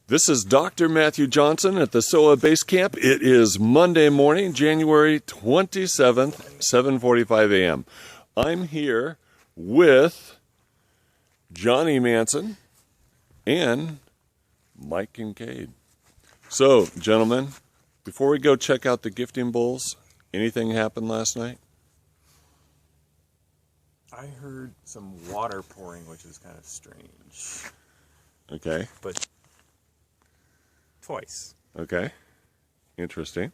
This is Dr. Matthew Johnson at the SOHA Base Camp. It is Monday morning, January 27th, 7:45 a.m. I'm here with Johnny Manson and Mike Kincaid. So, gentlemen, before we go check out the gifting bowls, anything happened last night? I heard some water pouring, which is kind of strange. Okay. But twice. Okay. Interesting.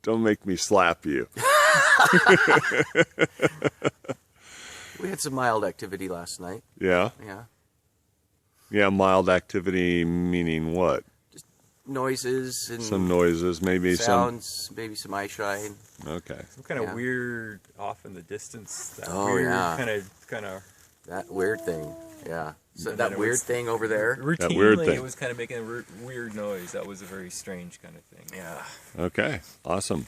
Don't make me slap you. We had some mild activity last night. Yeah? Yeah. Yeah, mild activity meaning what? Just noises and Some noises, maybe sounds, maybe some eye shine. Okay. Some kind of Yeah. weird off in the distance. That Oh, weird yeah. kind of That weird thing. Yeah. So And that then it weird was- thing over there. routinely weird thing. it was kind of making a weird noise. That was a very strange kind of thing. Yeah. Okay, awesome.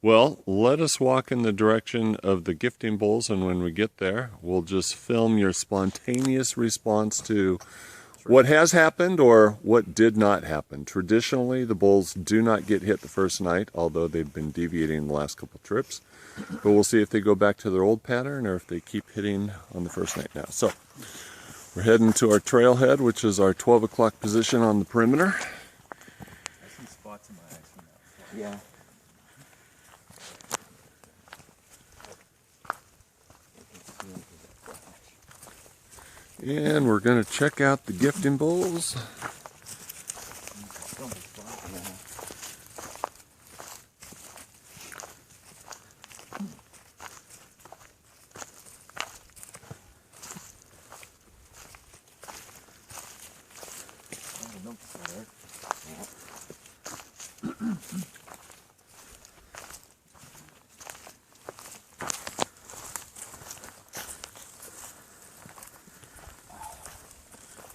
Well, let us walk in the direction of the gifting bowls, and when we get there, we'll just film your spontaneous response to what has happened or what did not happen. Traditionally, the bowls do not get hit the first night, although they've been deviating the last couple trips. But we'll see if they go back to their old pattern or if they keep hitting on the first night now. So, we're heading to our trailhead, which is our 12 o'clock position on the perimeter. I see spots in my eyes from that. Yeah. And we're going to check out the gifting bowls.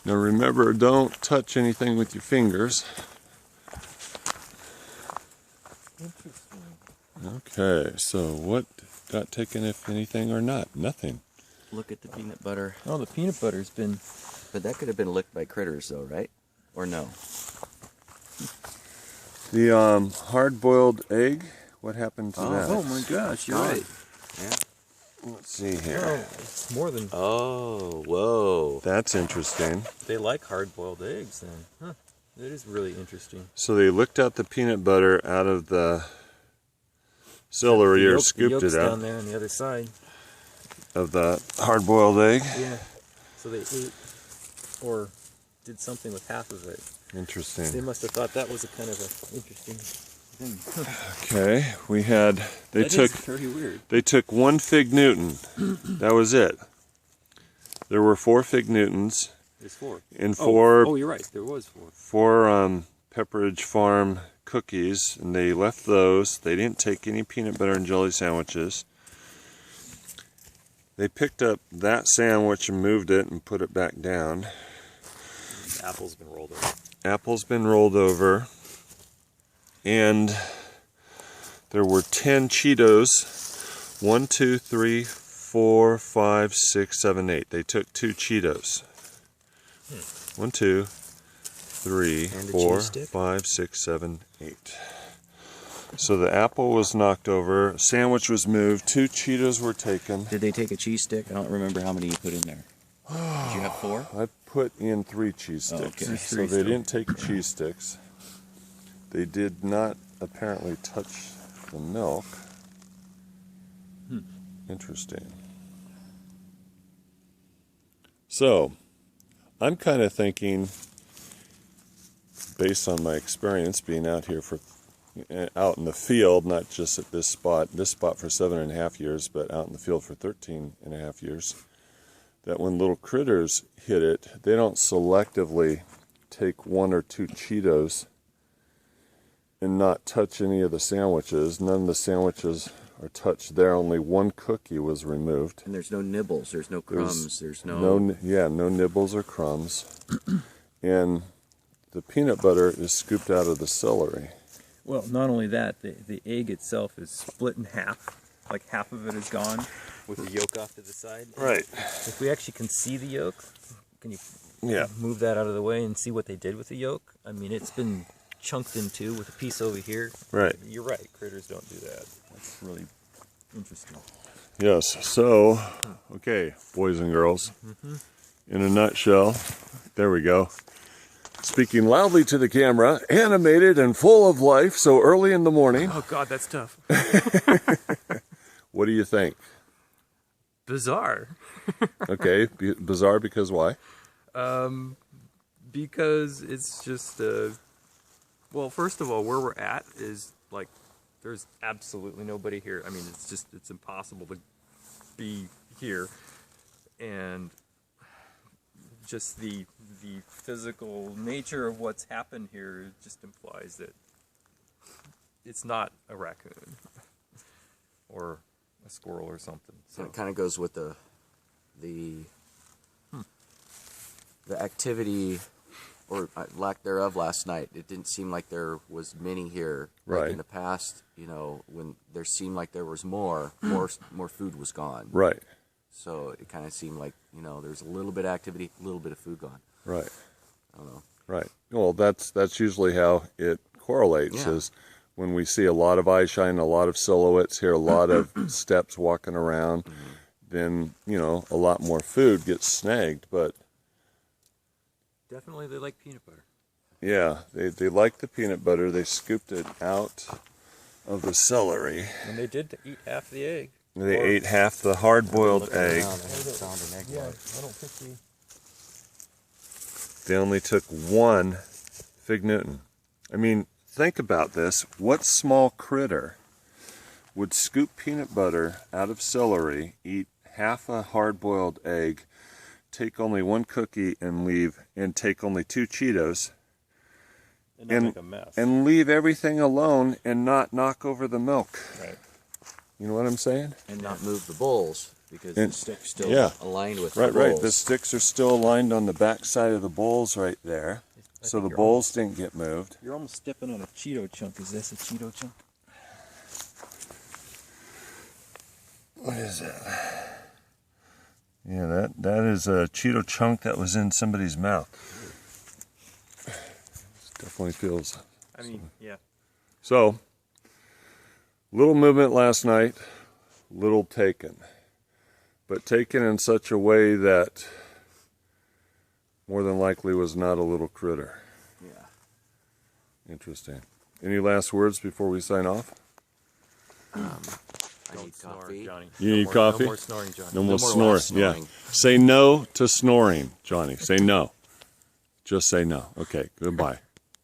Now remember, don't touch anything with your fingers. Okay, so what got taken, if anything, or not? Nothing. Look at the peanut butter. Oh, the peanut butter's been... But that could have been licked by critters, though, right? Or no? The hard-boiled egg, what happened to that? Oh my gosh, you're right. Yeah. Let's see here. Oh, it's more than... Oh, whoa. That's interesting. They like hard-boiled eggs then. Huh. That is really interesting. So they licked out the peanut butter out of the celery, or scooped it down out there on the other side. of the hard-boiled egg. Yeah. So they ate or did something with half of it. They Interesting. must have thought that was a kind of an interesting thing. Okay, we had, That is very weird. they took one fig Newton. That was it. There were 4 fig Newtons There's 4. and 4 Oh, you're right. There was 4. 4 Pepperidge Farm cookies, and they left those. They didn't take any peanut butter and jelly sandwiches. They picked up that sandwich and moved it and put it back down. The apple's been rolled over. Apple's been rolled over. And there were 10 Cheetos. 1, 2, 3, 4, 5, 6, 7, 8. They took 2 Cheetos. 1, 2, 3, And a 4, cheese stick? 5, 6, 7, 8. So the apple was knocked over. A sandwich was moved. 2 Cheetos were taken. Did they take a cheese stick? I don't remember how many you put in there. Did you have 4? I put in 3 cheese sticks. okay. There's So 3 they still. didn't take cheese sticks. They did not apparently touch the milk. Interesting. So, I'm kind of thinking, based on my experience being out here out in the field, not just at this spot for 7.5 years, but out in the field for 13.5 years, that when little critters hit it, they don't selectively take 1 or 2 Cheetos and not touch any of the sandwiches. None of the sandwiches are touched there. Only 1 cookie was removed. And there's no nibbles. There's no crumbs. There's no... No nibbles or crumbs. And the peanut butter is scooped out of the celery. Well, not only that, the egg itself is split in half. Like half of it is gone with the yolk off to the side. Right. If we actually can see the yolk, Can you Yeah. move that out of the way and see what they did with the yolk? I mean, it's been chunked in two with a piece over here. Right. You're right. Critters don't do that. That's really interesting. Yes. So, okay, boys and girls, in a nutshell, there we go. Speaking loudly to the camera, animated and full of life so early in the morning. Oh, God, that's tough. What do you think? Bizarre. Okay, bizarre because why? Because it's just, well, first of all, where we're at is like, there's absolutely nobody here. I mean, it's impossible to be here. And just the physical nature of what's happened here just implies that it's not a raccoon or a squirrel or something. So it kind of goes with the activity or lack thereof last night. It didn't seem like there was many here. Like Right. in the past, you know, when there seemed like there was more food was gone. Right, So it kind of seemed like, you know, there's a little bit of activity, a little bit of food gone. right, I don't know. right. Well, that's usually how it correlates, Yeah. is when we see a lot of eye shine, a lot of silhouettes, hear a lot of steps walking around, then, you know, a lot more food gets snagged. But Definitely they like peanut butter. yeah, they like the peanut butter. They scooped it out of the celery. And they did eat half the egg. They ate half the hard-boiled egg. I haven't found an egg Yeah, yet. I don't think They only took one fig Newton. I mean, think about this. What small critter would scoop peanut butter out of celery, eat half a hard-boiled egg, take only one cookie and take only 2 Cheetos, and not make a mess. and leave everything alone and not knock over the milk? Right. You know what I'm saying? And not move the bowls because And- the stick's still yeah. aligned with Right, the right. bowls. The sticks are still aligned on the back side of the bowls right there. So the bowls didn't get moved. You're almost stepping on a Cheeto chunk. Is this a Cheeto chunk? What is that? Yeah, that is a Cheeto chunk that was in somebody's mouth. Definitely feels. I mean, yeah. So, little movement last night, little taken. But taken in such a way that more than likely was not a little critter. Yeah. Interesting. Any last words before we sign off? I Don't need snore, coffee. Johnny. You No need more- coffee? No more snoring, Johnny. No more more snoring. loud Yeah. snoring. Say no to snoring, Johnny. Say no. Just say no. Okay, goodbye.